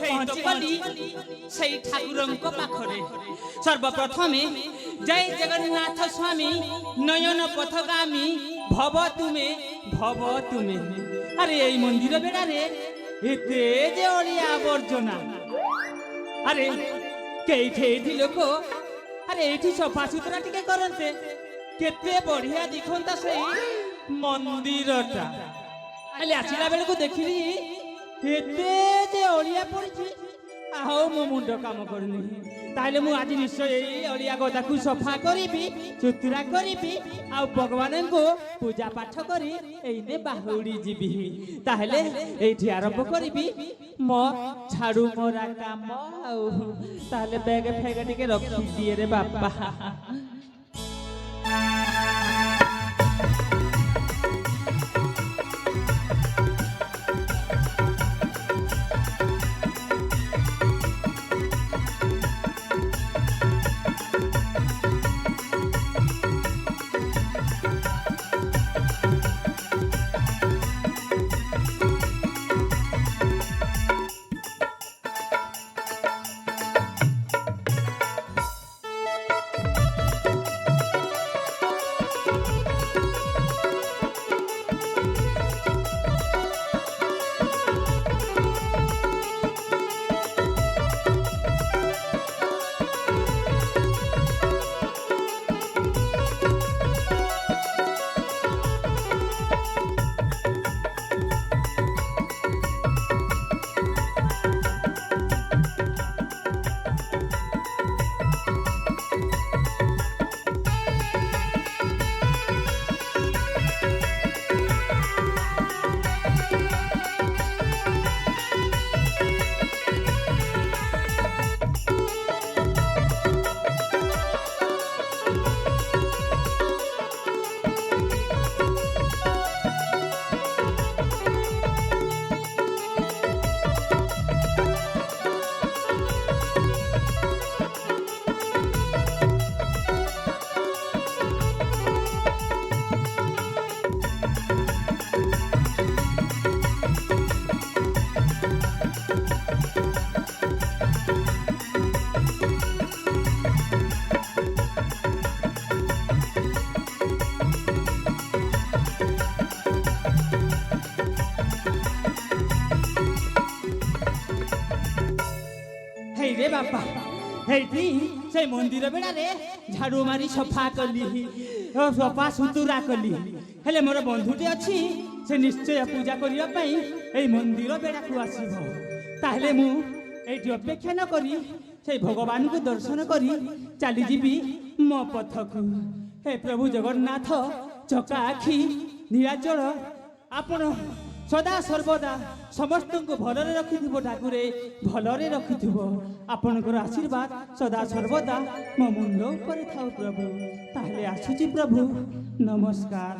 ପହଞ୍ଚିଗଲି ସେଇ ଠାକୁରଙ୍କ ପାଖରେ। ସର୍ବପ୍ରଥମେ ଜୟ ଜଗନ୍ନାଥ ସ୍ୱାମୀ ନୟନ ପଥଗାମୀ ଭବ ତୁମେ ଭବ ତୁମେ। ଆରେ ଏଇ ମନ୍ଦିର ବେড়ারে এতে যে অলিয়া আবর্জনা। আরে কেইঠি লোক আরে এইটি সফা সুতরা টিকে করন্তে কেতে বঢ়িয়া দেখন্তা সেই মন্দিরটা। আলে আসিলা বেলকু দেখিলি এতে যে অলিয়া পড়িছি আও মো মুন্ড কাম করনি। তাহলে মু আজ নিশ্চয় এই অলিয়া গদাকু সফা করিবি সুতরা করিবি আও ভগবানଙ୍କୁ পূজা পাঠ করি এইনে বাহুড়ি ଯିବି। তাহলে এইটি আরম্ভ করিবি মো ঝাড়ু মরা কাম। আও তাহলে ব্যাগ ফেগ টিকে রখি দিয়ে রে বাবা। রে বাবা এইটি সেই মন্দির বেড়ারে ঝাড়ু মারি সফা কলি সফা সুতুরা কলি। হেলে মোর বন্ধুটি অছি সে নিশ্চয় পূজা করিয়া পাই এই মন্দির বেড়াকু আসিব। তাহলে মু এইটি অপেক্ষা ন করি সেই ভগবানଙ୍କୁ দর্শন করি চালি যাবি মো পথকু। হে প্রভু জগন্নাথ চকা আখি নীলাচল আপন সদা সর্বদা সমস্তଙ୍କୁ ভলরে রখিথিব ঠাকুরে ভলরে রখিথিব। আপনার আশীর্বাদ সদা সর্বদা মো মুন্ড উপরে থাও প্রভু। তাহলে আসুচি প্রভু নমস্কার।